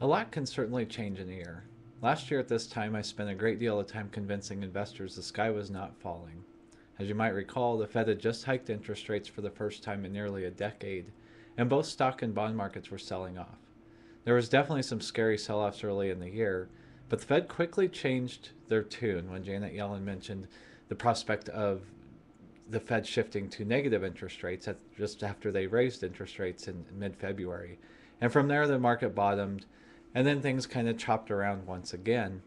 A lot can certainly change in a year. Last year at this time, I spent a great deal of time convincing investors the sky was not falling. As you might recall, the Fed had just hiked interest rates for the first time in nearly a decade, and both stock and bond markets were selling off. There was definitely some scary sell offs early in the year, but the Fed quickly changed their tune when Janet Yellen mentioned the prospect of the Fed shifting to negative interest rates just after they raised interest rates in mid February. And from there, the market bottomed, and then things kind of chopped around once again.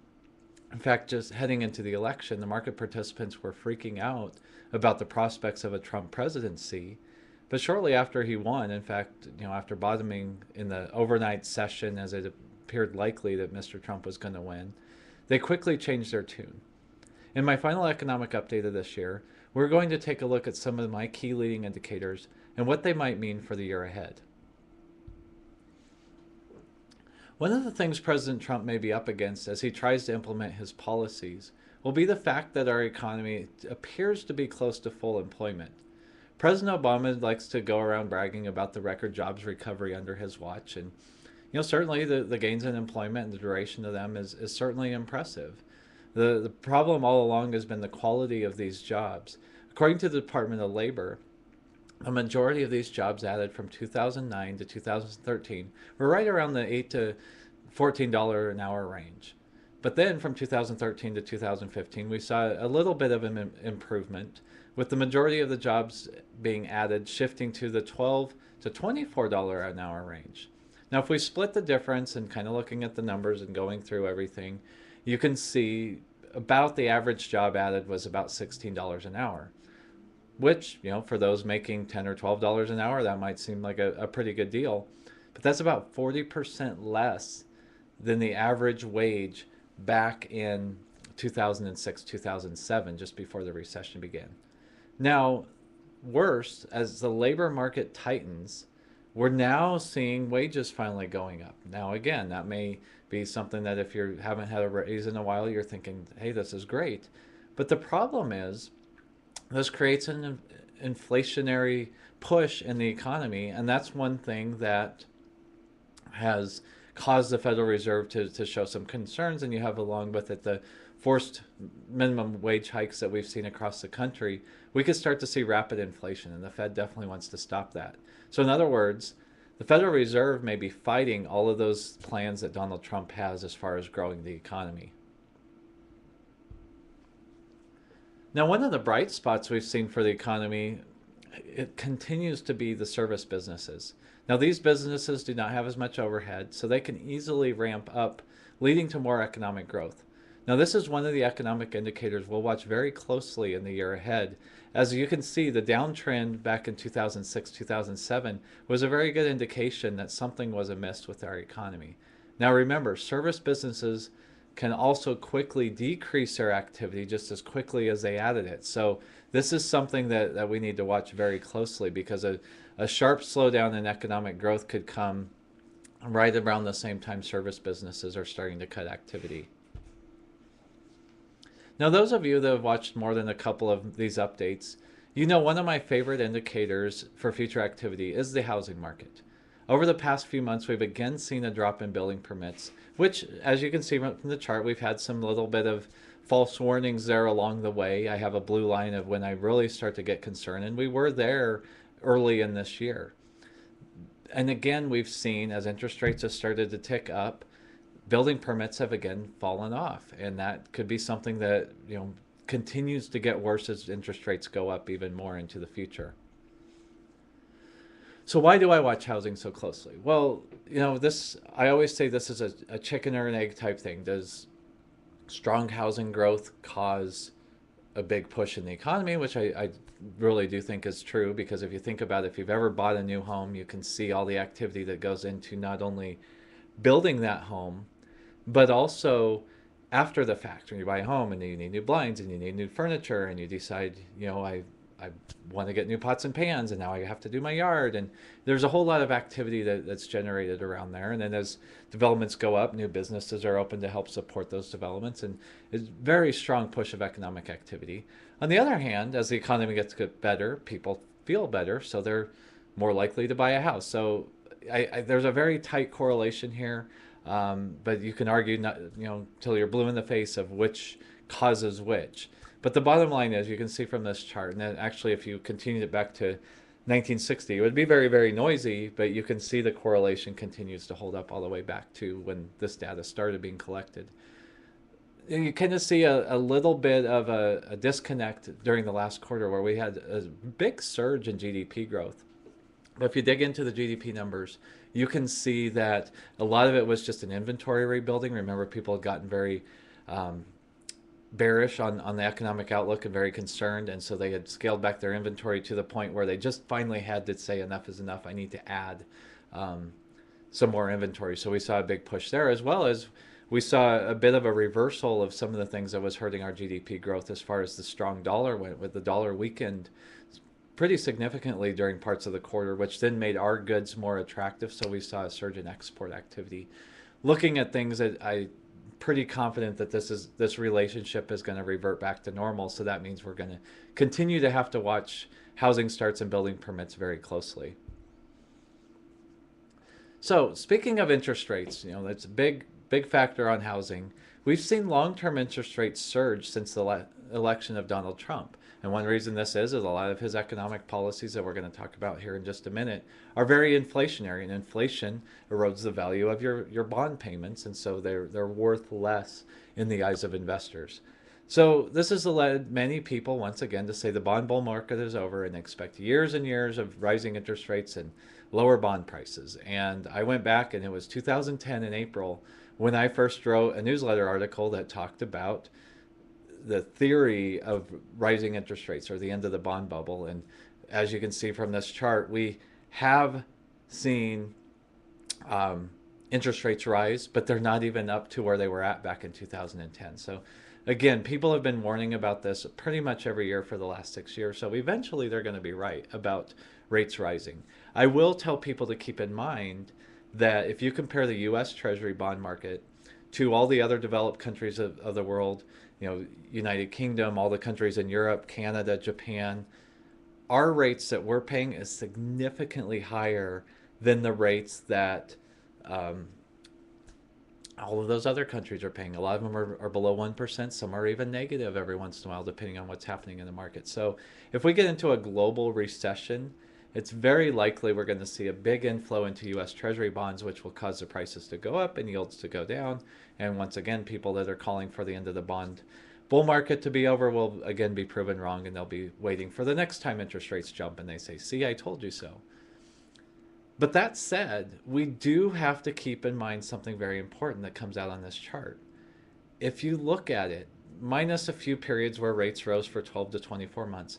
In fact, just heading into the election, the market participants were freaking out about the prospects of a Trump presidency. But shortly after he won, in fact, after bottoming in the overnight session as it appeared likely that Mr. Trump was going to win, they quickly changed their tune. In my final economic update of this year, we're going to take a look at some of my key leading indicators and what they might mean for the year ahead. One of the things President Trump may be up against as he tries to implement his policies will be the fact that our economy appears to be close to full employment. President Obama likes to go around bragging about the record jobs recovery under his watch, and certainly the gains in employment and the duration of them is certainly impressive. The problem all along has been the quality of these jobs. According to the Department of Labor, a majority of these jobs added from 2009 to 2013 were right around the $8 to $14 an hour range. But then from 2013 to 2015, we saw a little bit of an improvement, with the majority of the jobs being added shifting to the $12 to $24 an hour range. Now, if we split the difference and kind of looking at the numbers and going through everything, you can see about the average job added was about $16 an hour, which, for those making $10 or $12 an hour, that might seem like a pretty good deal. But that's about 40% less than the average wage back in 2006, 2007, just before the recession began. Now, worse, as the labor market tightens, we're now seeing wages finally going up. Now, again, that may be something that if you haven't had a raise in a while, you're thinking, hey, this is great. But the problem is, this creates an inflationary push in the economy, and that's one thing that has caused the Federal Reserve to show some concerns. And you have along with it the forced minimum wage hikes that we've seen across the country. We could start to see rapid inflation, and the Fed definitely wants to stop that. So in other words, the Federal Reserve may be fighting all of those plans that Donald Trump has as far as growing the economy. Now, one of the bright spots we've seen for the economy, it continues to be the service businesses. Now, these businesses do not have as much overhead, so they can easily ramp up, leading to more economic growth. Now, this is one of the economic indicators we'll watch very closely in the year ahead. As you can see, the downtrend back in 2006, 2007 was a very good indication that something was amiss with our economy. Now, remember, service businesses can also quickly decrease their activity just as quickly as they added it. So this is something that we need to watch very closely, because a sharp slowdown in economic growth could come right around the same time service businesses are starting to cut activity. Now, those of you that have watched more than a couple of these updates, one of my favorite indicators for future activity is the housing market. Over the past few months, we've again seen a drop in building permits, which, as you can see from the chart, we've had some little bit of false warnings there along the way. I have a blue line of when I really start to get concerned, and we were there early in this year. And again, we've seen as interest rates have started to tick up, building permits have again fallen off, and that could be something that continues to get worse as interest rates go up even more into the future. So why do I watch housing so closely? Well, this, I always say this is a chicken or an egg type thing. Does strong housing growth cause a big push in the economy, which I really do think is true, because if you think about it, if you've ever bought a new home, you can see all the activity that goes into not only building that home, but also after the fact, when you buy a home and you need new blinds and you need new furniture and you decide, I want to get new pots and pans, and now I have to do my yard. And there's a whole lot of activity that's generated around there. And then as developments go up, new businesses are open to help support those developments. And it's a very strong push of economic activity. On the other hand, as the economy gets better, people feel better, so they're more likely to buy a house. So there's a very tight correlation here. But you can argue not, till you're blue in the face of which causes which. But the bottom line is, you can see from this chart, and then actually, if you continued it back to 1960, it would be very, very noisy, but you can see the correlation continues to hold up all the way back to when this data started being collected. And you kind of see a little bit of a disconnect during the last quarter where we had a big surge in GDP growth. But if you dig into the GDP numbers, you can see that a lot of it was just an inventory rebuilding. Remember, people had gotten very bearish on the economic outlook and very concerned, and so they had scaled back their inventory to the point where they just finally had to say enough is enough. I need to add some more inventory. So we saw a big push there, as well as we saw a bit of a reversal of some of the things that was hurting our GDP growth as far as the strong dollar went. With the dollar weakened pretty significantly during parts of the quarter, which then made our goods more attractive. So we saw a surge in export activity. Looking at things, that I pretty confident that this relationship is going to revert back to normal. So that means we're going to continue to have to watch housing starts and building permits very closely. So speaking of interest rates, that's a big factor on housing. We've seen long-term interest rates surge since the election of Donald Trump. And one reason this is a lot of his economic policies that we're going to talk about here in just a minute are very inflationary, and inflation erodes the value of your bond payments, and so they're worth less in the eyes of investors. So this has led many people once again to say the bond bull market is over and expect years and years of rising interest rates and lower bond prices. And I went back, and it was 2010 in April when I first wrote a newsletter article that talked about the theory of rising interest rates or the end of the bond bubble. And as you can see from this chart, we have seen interest rates rise, but they're not even up to where they were at back in 2010. So again, people have been warning about this pretty much every year for the last 6 years. So eventually they're going to be right about rates rising. I will tell people to keep in mind that if you compare the U.S. Treasury bond market to all the other developed countries of the world, United Kingdom, all the countries in Europe, Canada, Japan, our rates that we're paying is significantly higher than the rates that all of those other countries are paying. A lot of them are below 1%. Some are even negative every once in a while, depending on what's happening in the market. So if we get into a global recession, it's very likely we're going to see a big inflow into U.S. Treasury bonds, which will cause the prices to go up and yields to go down. And once again, people that are calling for the end of the bond bull market to be over will again be proven wrong, and they'll be waiting for the next time interest rates jump and they say, see, I told you so. But that said, we do have to keep in mind something very important that comes out on this chart. If you look at it, minus a few periods where rates rose for 12 to 24 months,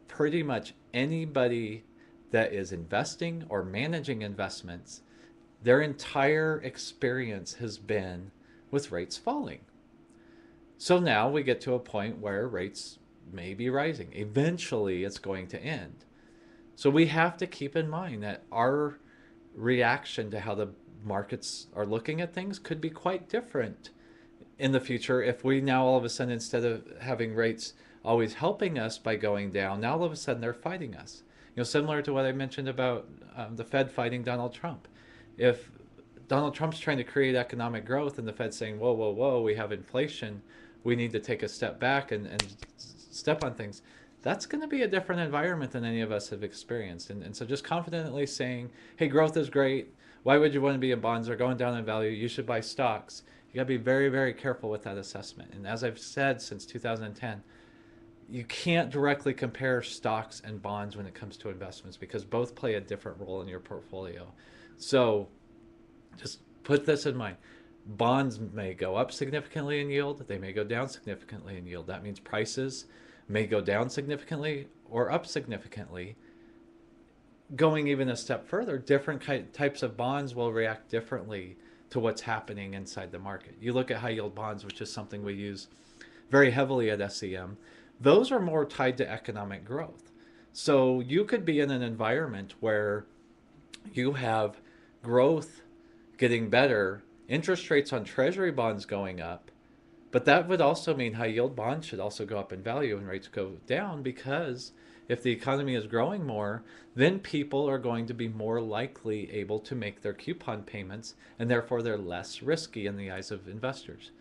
pretty much anybody that is investing or managing investments, their entire experience has been with rates falling. So now we get to a point where rates may be rising. Eventually it's going to end. So we have to keep in mind that our reaction to how the markets are looking at things could be quite different in the future if we now all of a sudden, instead of having rates always helping us by going down, now all of a sudden they're fighting us. Similar to what I mentioned about the Fed fighting Donald Trump. If Donald Trump's trying to create economic growth and the Fed's saying, whoa, whoa, whoa, we have inflation, we need to take a step back and step on things, that's going to be a different environment than any of us have experienced. And so just confidently saying, hey, growth is great. Why would you want to be in bonds? They're going down in value. You should buy stocks. You got to be very, very careful with that assessment. And as I've said since 2010, you can't directly compare stocks and bonds when it comes to investments because both play a different role in your portfolio. So just put this in mind. Bonds may go up significantly in yield. They may go down significantly in yield. That means prices may go down significantly or up significantly. Going even a step further, different types of bonds will react differently to what's happening inside the market. You look at high yield bonds, which is something we use very heavily at SEM. Those are more tied to economic growth. So you could be in an environment where you have growth getting better, interest rates on treasury bonds going up, but that would also mean high yield bonds should also go up in value and rates go down because if the economy is growing more, then people are going to be more likely able to make their coupon payments, and therefore they're less risky in the eyes of investors.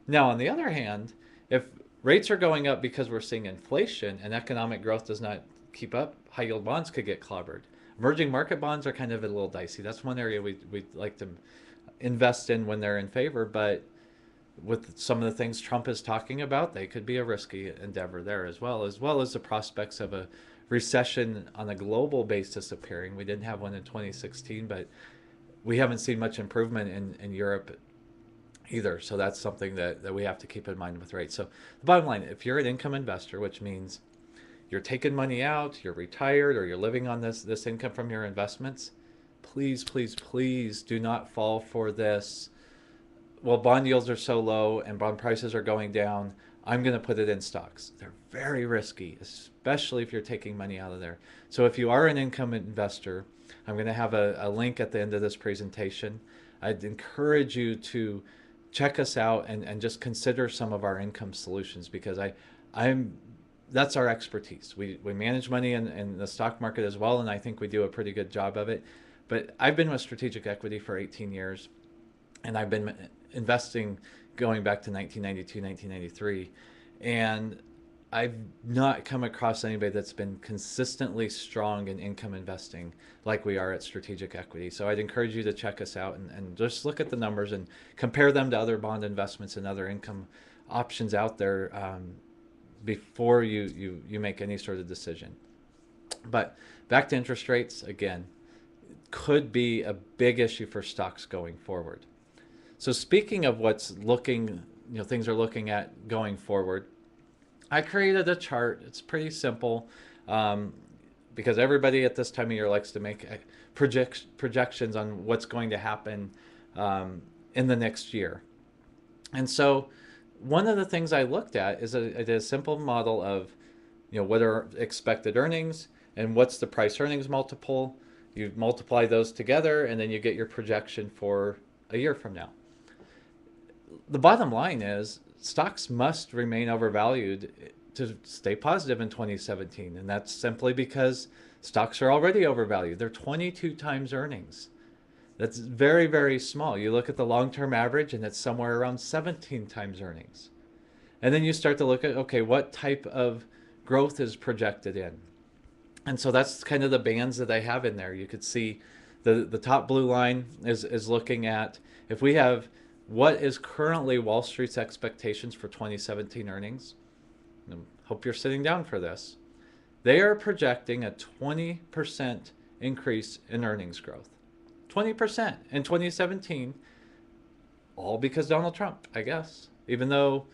Now, on the other hand, if rates are going up because we're seeing inflation and economic growth does not keep up, high yield bonds could get clobbered. Emerging market bonds are kind of a little dicey. That's one area we like to invest in when they're in favor, but with some of the things Trump is talking about, they could be a risky endeavor there as well as the prospects of a recession on a global basis appearing. We didn't have one in 2016, but we haven't seen much improvement in Europe either. So that's something that we have to keep in mind with rates. So the bottom line, if you're an income investor, which means you're taking money out, you're retired, or you're living on this income from your investments, please, please, please do not fall for this. Well, bond yields are so low and bond prices are going down, I'm going to put it in stocks. They're very risky, especially if you're taking money out of there. So if you are an income investor, I'm going to have a link at the end of this presentation. I'd encourage you to check us out and just consider some of our income solutions, because I'm that's our expertise. We manage money in the stock market as well, and I think we do a pretty good job of it. But I've been with Strategic Equity for 18 years, and I've been investing going back to 1992, 1993, and I've not come across anybody that's been consistently strong in income investing like we are at Strategic Equity. So I'd encourage you to check us out and just look at the numbers and compare them to other bond investments and other income options out there before you make any sort of decision. But back to interest rates, again, could be a big issue for stocks going forward. So speaking of what's looking, things are looking at going forward, I created a chart. It's pretty simple because everybody at this time of year likes to make projections on what's going to happen in the next year. And so one of the things I looked at is I did a simple model of, what are expected earnings and what's the price earnings multiple. You multiply those together and then you get your projection for a year from now. The bottom line is stocks must remain overvalued to stay positive in 2017. And that's simply because stocks are already overvalued. They're 22 times earnings. That's very, very small. You look at the long-term average and it's somewhere around 17 times earnings. And then you start to look at, okay, what type of growth is projected in? And so that's kind of the bands that I have in there. You could see the top blue line is looking at if we have what is currently Wall Street's expectations for 2017 earnings. I hope you're sitting down for this. They are projecting a 20% increase in earnings growth. 20% in 2017, all because Donald Trump, I guess. Even though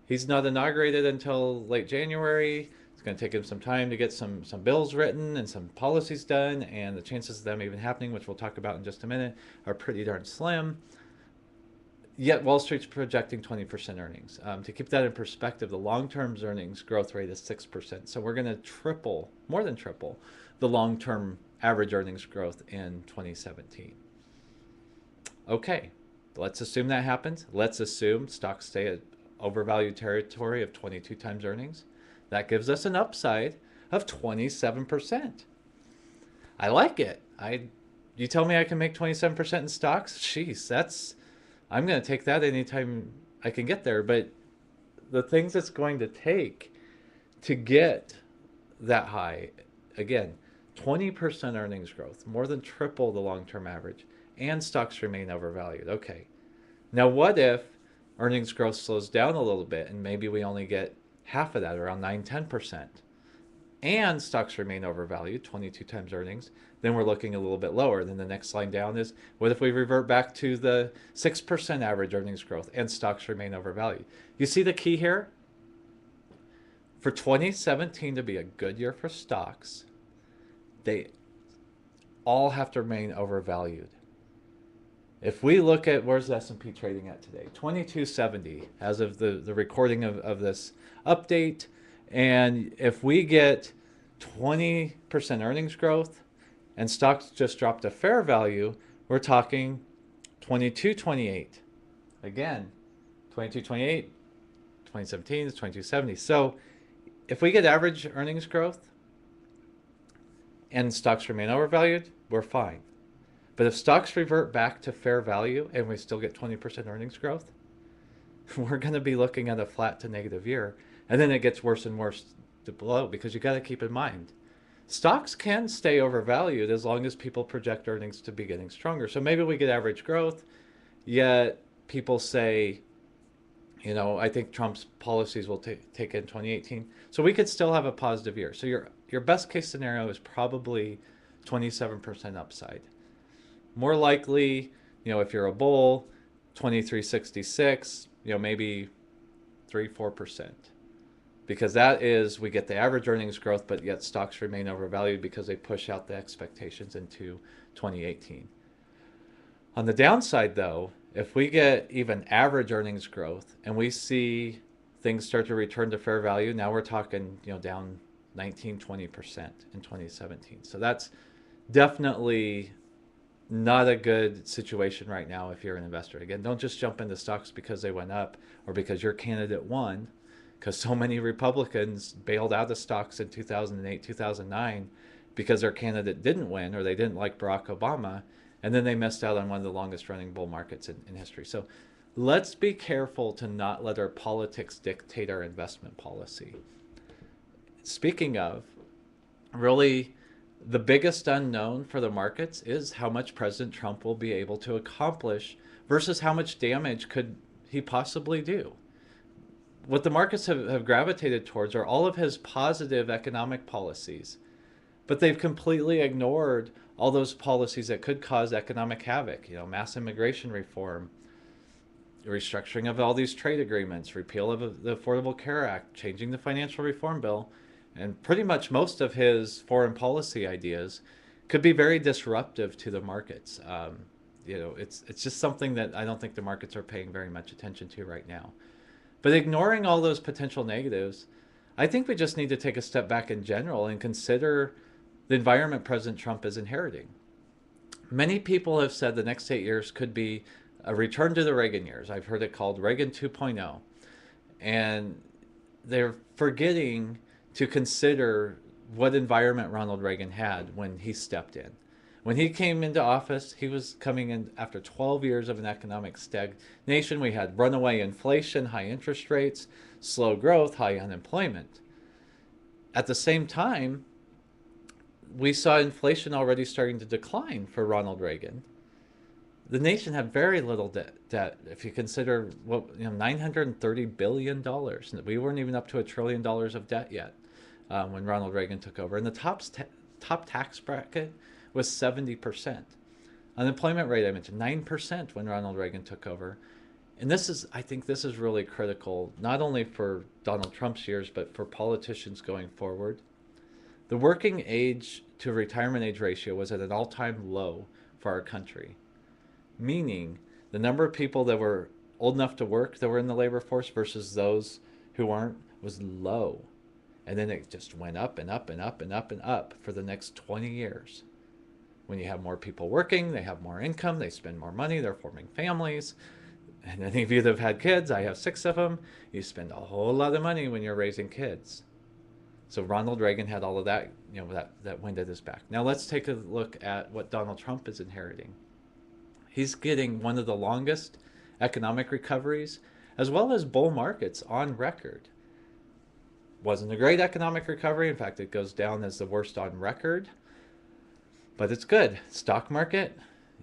he's not inaugurated until late January, it's going to take him some time to get some bills written and some policies done, and the chances of them even happening, which we'll talk about in just a minute, are pretty darn slim. Yet Wall Street's projecting 20% earnings. To keep that in perspective, the long-term earnings growth rate is 6%. So we're going to triple, more than triple, the long-term average earnings growth in 2017. Okay, let's assume that happens. Let's assume stocks stay at overvalued territory of 22 times earnings. That gives us an upside of 27%. I like it. You tell me I can make 27% in stocks? Jeez, I'm going to take that anytime I can get there. But the things it's going to take to get that high, again, 20% earnings growth, more than triple the long-term average, and stocks remain overvalued. Okay. Now, what if earnings growth slows down a little bit and maybe we only get half of that, around 9-10%, and stocks remain overvalued, 22 times earnings? Then we're looking a little bit lower. Then the next line down is, what if we revert back to the 6% average earnings growth and stocks remain overvalued? You see the key here? For 2017 to be a good year for stocks, they all have to remain overvalued. If we look at, where's the S&P trading at today? 2270 as of the recording of this update. And if we get 20% earnings growth and stocks just drop to fair value, we're talking 2228. Again, 2228, 2017 is 2270. So if we get average earnings growth and stocks remain overvalued, we're fine. But if stocks revert back to fair value and we still get 20% earnings growth, we're going to be looking at a flat to negative year. And then it gets worse and worse to below, because you got to keep in mind, stocks can stay overvalued as long as people project earnings to be getting stronger. So maybe we get average growth, yet people say, I think Trump's policies will take in 2018. So we could still have a positive year. So your best case scenario is probably 27% upside. More likely, if you're a bull, 2366, maybe 3-4%. Because that is, we get the average earnings growth, but yet stocks remain overvalued because they push out the expectations into 2018. On the downside, though, if we get even average earnings growth and we see things start to return to fair value, now we're talking, down 19-20% in 2017. So that's definitely not a good situation right now if you're an investor. Again, don't just jump into stocks because they went up or because your candidate won, because so many Republicans bailed out of stocks in 2008, 2009 because their candidate didn't win or they didn't like Barack Obama, and then they missed out on one of the longest running bull markets in history. So let's be careful to not let our politics dictate our investment policy. Speaking of, really, the biggest unknown for the markets is how much President Trump will be able to accomplish versus how much damage could he possibly do. What the markets have gravitated towards are all of his positive economic policies, but they've completely ignored all those policies that could cause economic havoc. Mass immigration reform, restructuring of all these trade agreements, repeal of the Affordable Care Act, changing the financial reform bill, and pretty much most of his foreign policy ideas could be very disruptive to the markets. It's just something that I don't think the markets are paying very much attention to right now. But ignoring all those potential negatives, I think we just need to take a step back in general and consider the environment President Trump is inheriting. Many people have said the next 8 years could be a return to the Reagan years. I've heard it called Reagan 2.0. And they're forgetting to consider what environment Ronald Reagan had when he stepped in. When he came into office, he was coming in after 12 years of an economic stagnation. We had runaway inflation, high interest rates, slow growth, high unemployment. At the same time, we saw inflation already starting to decline for Ronald Reagan. The nation had very little debt. If you consider $930 billion. We weren't even up to $1 trillion of debt yet when Ronald Reagan took over. And the top tax bracket was 70%. Unemployment rate, I mentioned, 9% when Ronald Reagan took over. And I think this is really critical, not only for Donald Trump's years, but for politicians going forward. The working age to retirement age ratio was at an all-time low for our country, meaning the number of people that were old enough to work that were in the labor force versus those who aren't was low. And then it just went up and up and up and up and up for the next 20 years. When you have more people working, they have more income, they spend more money, they're forming families. And any of you that have had kids, I have 6 of them, you spend a whole lot of money when you're raising kids. So Ronald Reagan had all of that, that wind at his back. Now let's take a look at what Donald Trump is inheriting. He's getting one of the longest economic recoveries as well as bull markets on record. Wasn't a great economic recovery. In fact, it goes down as the worst on record. But it's good. Stock market,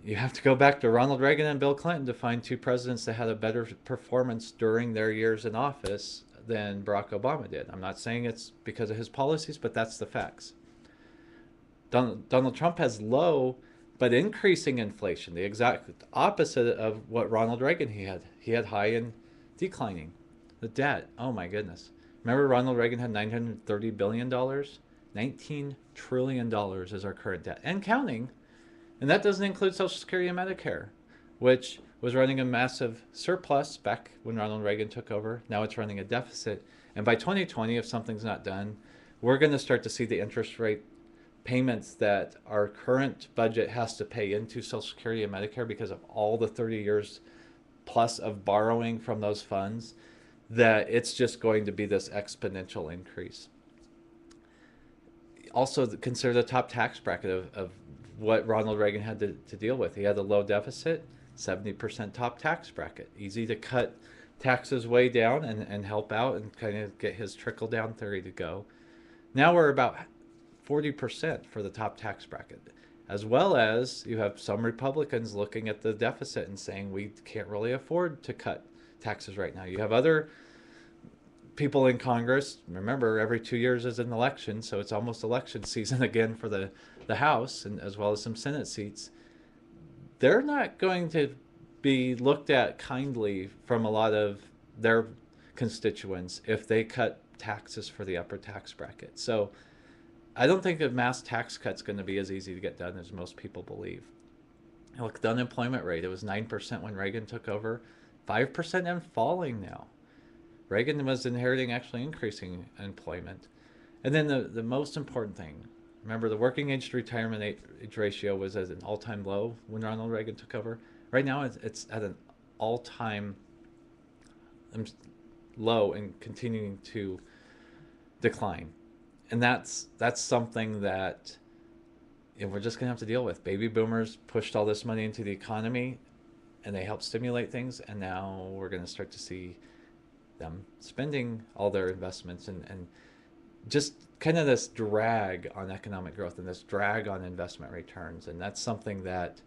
you have to go back to Ronald Reagan and Bill Clinton to find 2 presidents that had a better performance during their years in office than Barack Obama did. I'm not saying it's because of his policies, but that's the facts. Donald Trump has low but increasing inflation, the exact opposite of what Ronald Reagan had. He had high and declining. The debt, oh my goodness. Remember Ronald Reagan had $930 billion? $19 trillion is our current debt, and counting. And that doesn't include Social Security and Medicare, which was running a massive surplus back when Ronald Reagan took over. Now it's running a deficit. And by 2020, if something's not done, we're going to start to see the interest rate payments that our current budget has to pay into Social Security and Medicare because of all the 30 years plus of borrowing from those funds, that it's just going to be this exponential increase. Also consider the top tax bracket of what Ronald Reagan had to deal with. He had a low deficit, 70% top tax bracket. Easy to cut taxes way down and help out and kind of get his trickle down theory to go. Now we're about 40% for the top tax bracket, as well as you have some Republicans looking at the deficit and saying we can't really afford to cut taxes right now. You have other people in Congress. Remember, every 2 years is an election, so it's almost election season again for the House, and as well as some Senate seats. They're not going to be looked at kindly from a lot of their constituents if they cut taxes for the upper tax bracket. So I don't think a mass tax cut's going to be as easy to get done as most people believe. Look, the unemployment rate, it was 9% when Reagan took over, 5% and falling now. Reagan was inheriting actually increasing employment. And then the most important thing, remember the working age to retirement age ratio was at an all-time low when Ronald Reagan took over. Right now it's at an all-time low and continuing to decline. And that's something that we're just going to have to deal with. Baby boomers pushed all this money into the economy and they helped stimulate things, and now we're going to start to see them spending all their investments and just kind of this drag on economic growth and this drag on investment returns. And that's something that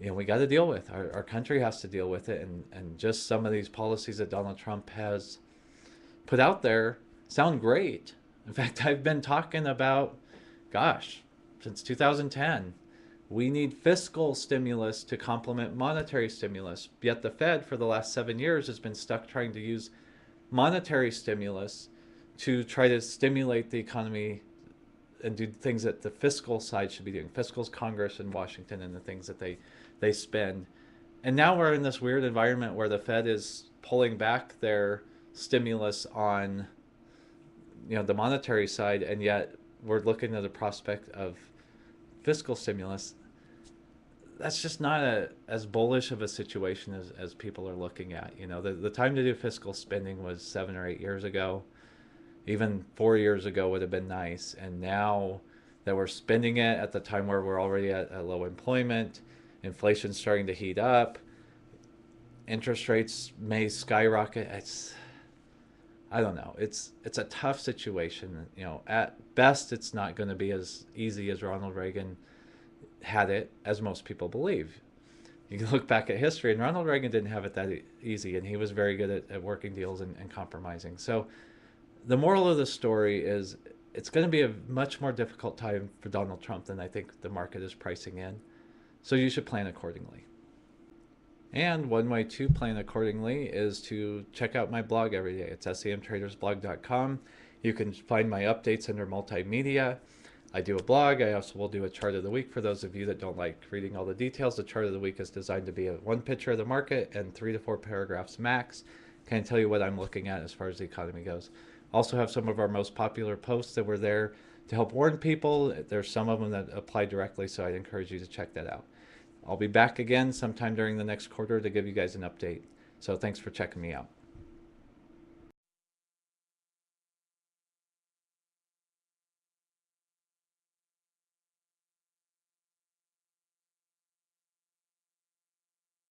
we got to deal with. Our country has to deal with it, and just some of these policies that Donald Trump has put out there sound great. In fact, I've been talking about, gosh, since 2010, we need fiscal stimulus to complement monetary stimulus. Yet the Fed for the last 7 years has been stuck trying to use monetary stimulus to try to stimulate the economy and do things that the fiscal side should be doing. Fiscal's Congress in Washington and the things that they spend. And now we're in this weird environment where the Fed is pulling back their stimulus on the monetary side, and yet we're looking at the prospect of fiscal stimulus. That's just not as bullish of a situation as people are looking at. The time to do fiscal spending was 7 or 8 years ago. Even 4 years ago would have been nice. And now that we're spending it at the time where we're already at low employment, inflation's starting to heat up, interest rates may skyrocket. I don't know. It's a tough situation. At best, it's not going to be as easy as Ronald Reagan had it, as most people believe. You can look back at history, and Ronald Reagan didn't have it that easy, and he was very good at working deals and compromising. So the moral of the story is it's going to be a much more difficult time for Donald Trump than I think the market is pricing in. So you should plan accordingly. And one way to plan accordingly is to check out my blog every day. It's semtradersblog.com. You can find my updates under multimedia. I do a blog. I also will do a chart of the week for those of you that don't like reading all the details. The chart of the week is designed to be one picture of the market and 3 to 4 paragraphs max. Kind of tell you what I'm looking at as far as the economy goes. Also have some of our most popular posts that were there to help warn people. There's some of them that apply directly, so I'd encourage you to check that out. I'll be back again sometime during the next quarter to give you guys an update. So thanks for checking me out.